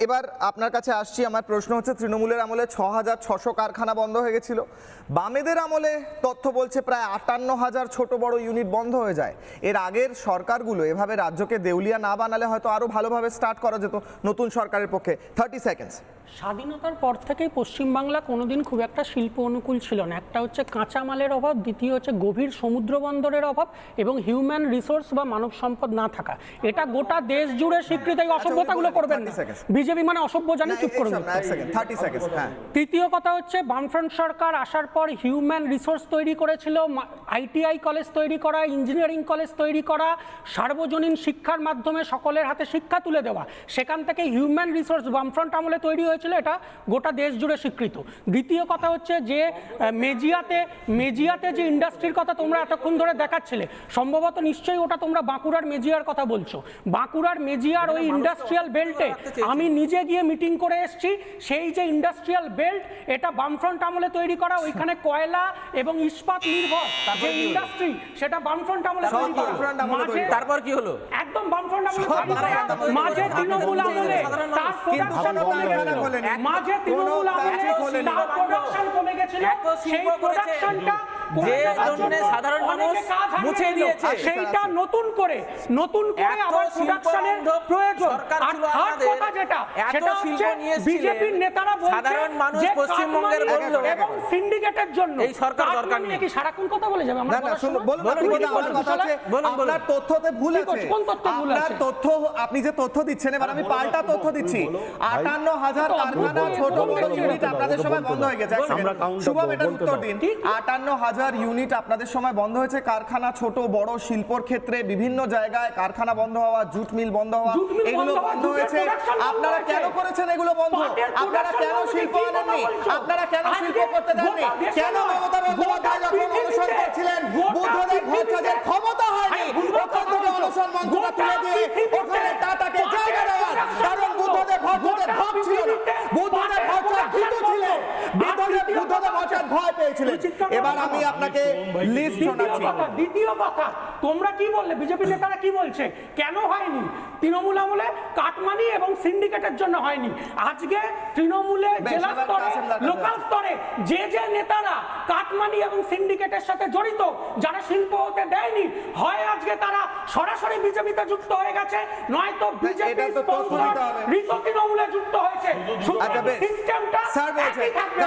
এবার আপনার কাছে আসছি। আমার প্রশ্ন হচ্ছে, তৃণমূলের আমলে ৬,৬০০ কারখানা বন্ধ হয়ে গেছিল, বামেদের আমলে তথ্য বলছে প্রায় ৫৮,০০০ ছোট বড় ইউনিট বন্ধ হয়ে যায়। এর আগের সরকারগুলো এভাবে রাজ্যকে দেউলিয়া না বানালে হয়তো আরো ভালোভাবে স্টার্ট করা যেত নতুন সরকারের পক্ষে। 30 সেকেন্ডস। স্বাধীনতার পর থেকেই পশ্চিমবাংলা কোনোদিন খুব একটা শিল্প অনুকূল ছিল না। একটা হচ্ছে কাঁচামালের অভাব, দ্বিতীয় হচ্ছে গভীর সমুদ্র বন্দরের অভাব এবং হিউম্যান রিসোর্স বা মানব সম্পদ না থাকা। এটা গোটা দেশ জুড়ে স্বীকৃত। এই অসভ্যতাগুলো করবেন না। বিজেপি মানে অসভ্য জানি, চুপ করুন। তৃতীয় কথা হচ্ছে, বামফ্রন্ট সরকার আসার পর হিউম্যান রিসোর্স তৈরি করেছিল, আইটিআই কলেজ তৈরি করা, ইঞ্জিনিয়ারিং কলেজ তৈরি করা, সার্বজনীন শিক্ষার মাধ্যমে সকলের হাতে শিক্ষা তুলে দেওয়া। সেখান থেকে হিউম্যান রিসোর্স বামফ্রন্ট আমলে তৈরি হয়েছিল, এটা গোটা দেশ জুড়ে স্বীকৃত। দ্বিতীয় কথা হচ্ছে যে মেজিয়াতে যে ইন্ডাস্ট্রির কথা তোমরা এতক্ষণ ধরে দেখাচ্ছিলে, সম্ভবত নিশ্চয়ই ওটা তোমরা বাঁকুড়ার মেজিয়ার কথা বলছো। বাঁকুড়ার মেজিয়ার ওই ইন্ডাস্ট্রিয়াল বেল্টে আমি নিজে গিয়ে মিটিং করে এসেছি। সেই যে ইন্ডাস্ট্রিয়াল বেল্ট, এটা বামফ্রন্ট আমলে তৈরি করা। ওইখানে কয়লা এবং ইস্পাত নির্ভর যে ইন্ডাস্ট্রি, সেটা বামফ্রন্ট আমলে তৈরি করা। তারপর কি হলো? একদম বামফ্রন্ট আমলে মাঝে তৃণমূল আমলে তার প্রোডাকশন কমে গেল। মাঝে তৃণমূল আমলে তার প্রোডাকশন কমে গেছিল। সেই প্রোডাকশনটা যে জন্য সাধারণ মানুষ মুছে দিয়েছে, সেইটা নতুন করে আবার প্রোডাকশনের প্রয়োজন। আর থার্ড কথা যেটা, সেটা হচ্ছে বিজেপির নেতারা বলছে সাধারণ মানুষ পশ্চিমবঙ্গের বলল এবং সিন্ডিকেটের জন্য এই সরকার দরকার নেই। কি সারাক্ষণ কথা বলে যাবে? না না, শুনুন, বলুন। আপনার তথ্যতে ভুল আছে। আপনার তথ্য, আপনি যে তথ্য দিচ্ছেন, এবার আমি পাল্টা তথ্য দিচ্ছি। ৫৮,০০০ কারখানা ছোট বড় ইউনিট আপনাদের সময় বন্ধ হয়ে গেছে। শুভম, এটার উত্তর দিন। ৫৮,০০০ ইউনিট আপনাদের সময় বন্ধ হয়েছে। কারখানা ছোট বড় শিল্পর ক্ষেত্রে বিভিন্ন জায়গায় কারখানা বন্ধ হওয়া, জুট মিল বন্ধ হওয়া, এগুলো বন্ধ হয়েছে। আপনারা কেন করেছেন এগুলো বন্ধ? আপনারা কেন শিল্প আনেননি? আপনারা কেন শিল্প করতে দেননি? কেন মমতা বন্দ্যোপাধ্যায় যখন অনশন করছিলেন, বুদ্ধদেব ভট্টাচার্যের ক্ষমতা হয়নি ওখান থেকে অনশন মঞ্চটা তুলে দিয়ে ওখানে টাটাকে জায়গা দেওয়ার? কারণ বুদ্ধদেব ভট্টাচার্য ভোট ছিল না, বুদ্ধদেব ভট্টাচার্য ভীতু ছিলেন, বুদ্ধদেব ভট্টাচার্য ভয় পেয়েছিলেন। এবার আমি আপনাকে লিস্ট শোনাচ্ছি। দ্বিতীয় কথা, তোমরা কি বললে, বিজেপি নেতারা কি বলছে কেন হয়নি? তৃণমূল আমলে কাটমানি এবং সিন্ডিকেটের জন্য হয়নি। আজকে তৃণমূলে জেলা স্তরে, লোকাল স্তরে যে নেতারা কাটমানি এবং সিন্ডিকেটের সাথে জড়িত, যারা শিল্প হতে দেয়নি, হয় আজকে তারা সরাসরি বিজেপিতে যুক্ত হয়ে গেছে, নয়তো বিজেপি তৃণমূলে যুক্ত হয়েছে। সিস্টেমটা একই থাকবে।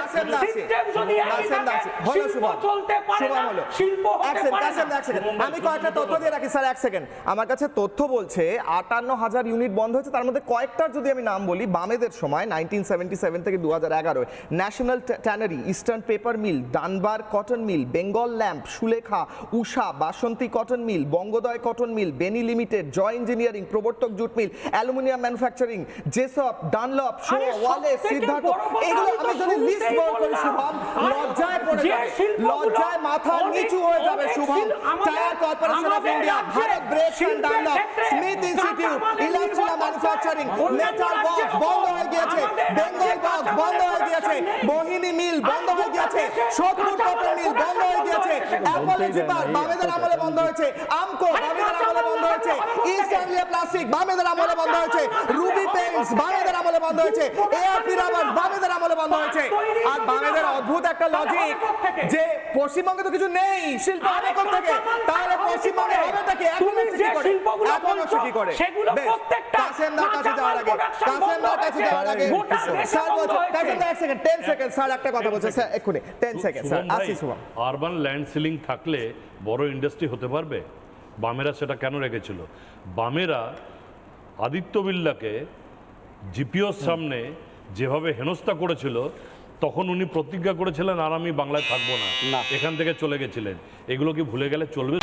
সিস্টেম যদি একই থাকে, শিল্প চলতে পারে না, শিল্প হতে পারে না। আমি কয়েকটা তথ্য দিয়ে রাখি স্যার, 1 সেকেন্ড। আমার কাছে তথ্য বলছে ৫৮,০০০ ইউনিট বন্ধ হয়েছে। তার মধ্যে কয়েকটার যদি আমি নাম বলি, বামেদের সময় 1977 থেকে 2011 national tannery, eastern paper mill, Dunbar cotton mill, Bengal lamp, Sulekha, Usha, Basanti cotton mill, Bangodoy cotton mill, Beni limited, Jay engineering, Prabartak jute mill, aluminium manufacturing, Jessop, Dunlop, Shaw, Wallace, Siddhartha, এগুলো আমি যদি লিস্ট বল করি শুভম, লজ্জায় পড়ে যাবে, লজ্জায় মাথা নিচু হয়ে যাবে Shubham. Tyre corporation of India, Bharat brakes and Dunlop, Smith institute, ইলাস্ট্রিয়া ম্যানুফ্যাকচারিং, মেটাল বক্স বন্ধ হয়ে গিয়েছে, বেঙ্গল বক্স বন্ধ হয়ে গিয়েছে, মোহিনী মিল বন্ধ হয়ে গিয়েছে, সোদপুর কটন মিল বন্ধ হয়ে গিয়েছে, অ্যাপল জিপার বামেদের আমলে বন্ধ হয়েছে, আমকো বামেদের আমলে বন্ধ হয়েছে, ইস্ট আংলিয়া প্লাস্টিক বামেদের আমলে বন্ধ হয়েছে, রুবি পেইন্টস বামেদের আমলে বন্ধ হয়েছে, এআরপি রাবার বামেদের আমলে বন্ধ হয়েছে। আর বামেদের অদ্ভুত একটা লজিক যে পশ্চিমবঙ্গে তো কিছু নেই শিল্প আনেকর থেকে, তাহলে পশ্চিমবঙ্গে হবেটা কি? এখন কি করে? এখন কি করে? সেগুলো প্রত্যেকটা কাসেমদার কাছে যাওয়ার আগে স্যার বলছে, কাসেমদা 1 সেকেন্ড, 10 সেকেন্ড স্যার, একটা কথা বলছে স্যার, এক্ষুনি 10 সেকেন্ড স্যার, আসি শুভম। আরবান ল্যান্ড সিলিং থাকলে বড় ইন্ডাস্ট্রি হতে পারবে? বামেরা সেটা কেন রেখেছিল? বামেরা আদিত্য বিড়লাকে জিপিওর সামনে যেভাবে হেনস্থা করেছিল, তখন উনি প্রতিজ্ঞা করেছিলেন আর আমি বাংলায় থাকবো না, এখান থেকে চলে গেছিলেন। এগুলো কি ভুলে গেলে চলবে?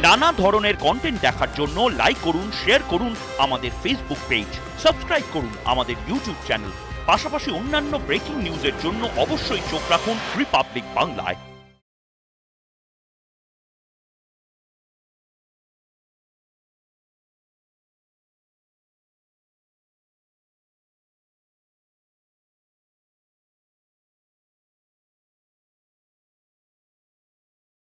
নানা ধরনের কন্টেন্ট দেখার জন্য লাইক করুন, শেয়ার করুন আমাদের ফেসবুক পেজ, সাবস্ক্রাইব করুন আমাদের ইউটিউব চ্যানেল। পাশাপাশি অন্যান্য ব্রেকিং নিউজের জন্য অবশ্যই চোখ রাখুন রিপাবলিক বাংলায়।